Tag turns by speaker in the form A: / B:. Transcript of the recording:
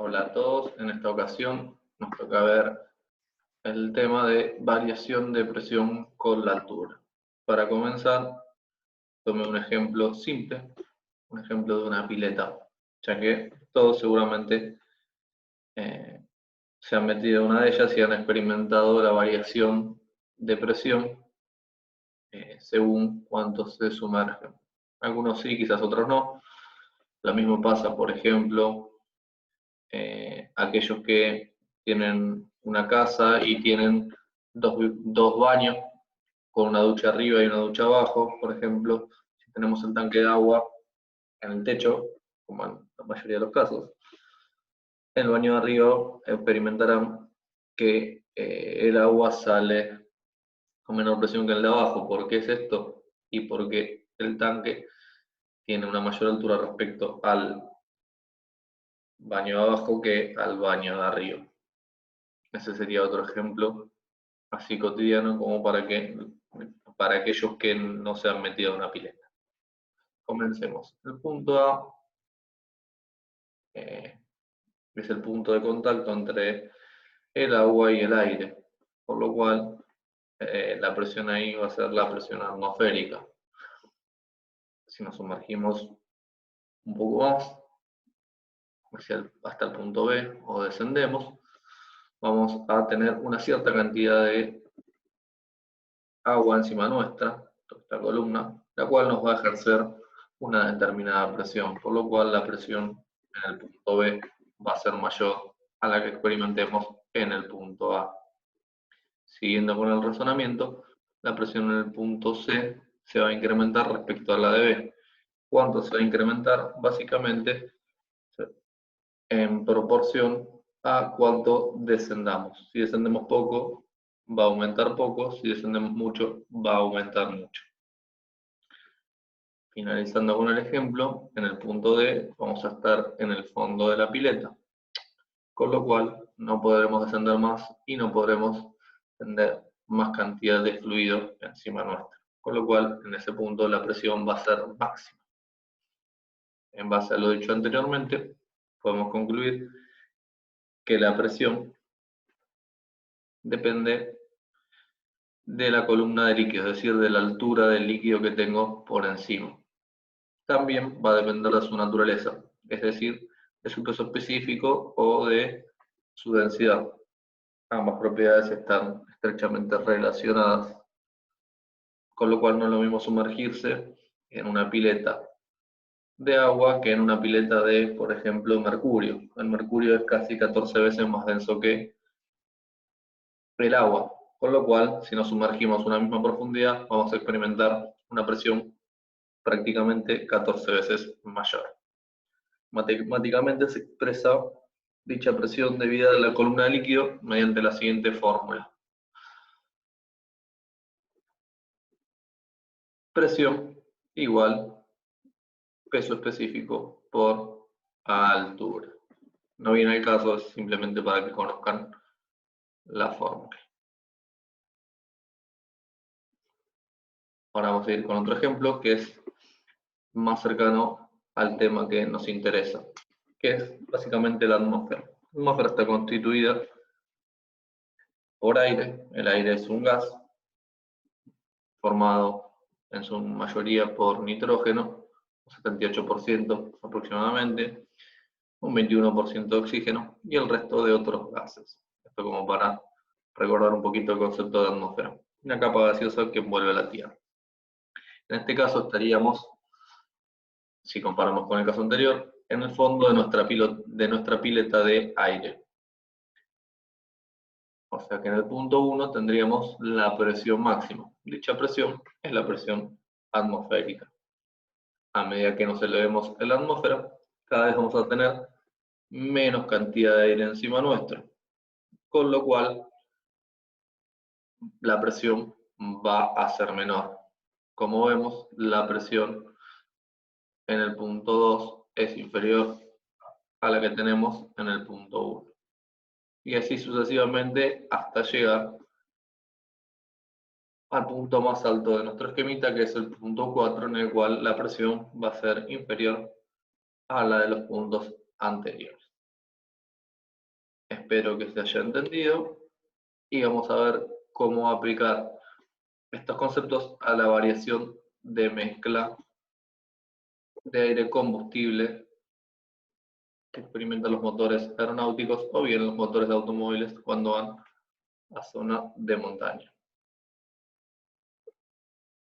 A: Hola a todos, en esta ocasión nos toca ver el tema de variación de presión con la altura. Para comenzar, tome un ejemplo simple, un ejemplo de una pileta, ya que todos seguramente se han metido en una de ellas y han experimentado la variación de presión según cuánto se sumergen. Algunos sí, quizás otros no. Lo mismo pasa, por ejemplo, aquellos que tienen una casa y tienen dos baños con una ducha arriba y una ducha abajo, por ejemplo, si tenemos el tanque de agua en el techo, como en la mayoría de los casos, el baño de arriba experimentarán que el agua sale con menor presión que el de abajo. ¿Por qué es esto? Y porque el tanque tiene una mayor altura respecto al baño de abajo que al baño de arriba. Ese sería otro ejemplo así cotidiano como para aquellos que no se han metido en una pileta. Comencemos. El punto A es el punto de contacto entre el agua y el aire, por lo cual la presión ahí va a ser la presión atmosférica. Si nos sumergimos un poco más hasta el punto B o descendemos, vamos a tener una cierta cantidad de agua encima nuestra, esta columna, la cual nos va a ejercer una determinada presión, por lo cual la presión en el punto B va a ser mayor a la que experimentemos en el punto A. Siguiendo con el razonamiento, la presión en el punto C se va a incrementar respecto a la de B. ¿Cuánto se va a incrementar? Básicamente en proporción a cuánto descendamos. Si descendemos poco, va a aumentar poco; si descendemos mucho, va a aumentar mucho. Finalizando con el ejemplo, en el punto D vamos a estar en el fondo de la pileta, con lo cual no podremos descender más y no podremos tener más cantidad de fluido encima nuestra, con lo cual en ese punto la presión va a ser máxima. En base a lo dicho anteriormente, podemos concluir que la presión depende de la columna de líquido, es decir, de la altura del líquido que tengo por encima. También va a depender de su naturaleza, es decir, de su peso específico o de su densidad. Ambas propiedades están estrechamente relacionadas, con lo cual no es lo mismo sumergirse en una pileta de agua que en una pileta de, por ejemplo, mercurio. El mercurio es casi 14 veces más denso que el agua, con lo cual, si nos sumergimos a una misma profundidad, vamos a experimentar una presión prácticamente 14 veces mayor. Matemáticamente se expresa dicha presión debida a la columna de líquido mediante la siguiente fórmula. Presión igual peso específico por altura. No viene al caso, es simplemente para que conozcan la fórmula. Ahora vamos a ir con otro ejemplo que es más cercano al tema que nos interesa, que es básicamente la atmósfera. La atmósfera está constituida por aire. El aire es un gas formado en su mayoría por nitrógeno, un 78% aproximadamente, un 21% de oxígeno y el resto de otros gases. Esto como para recordar un poquito el concepto de atmósfera. Una capa gaseosa que envuelve la Tierra. En este caso estaríamos, si comparamos con el caso anterior, en el fondo de nuestra pileta de aire. O sea que en el punto 1 tendríamos la presión máxima. Dicha presión es la presión atmosférica. A medida que nos elevemos en la atmósfera, cada vez vamos a tener menos cantidad de aire encima nuestro, con lo cual la presión va a ser menor. Como vemos, la presión en el punto 2 es inferior a la que tenemos en el punto 1. Y así sucesivamente hasta llegar al punto más alto de nuestro esquemita, que es el punto 4, en el cual la presión va a ser inferior a la de los puntos anteriores. Espero que se haya entendido y vamos a ver cómo aplicar estos conceptos a la variación de mezcla de aire-combustible que experimentan los motores aeronáuticos o bien los motores de automóviles cuando van a zona de montaña.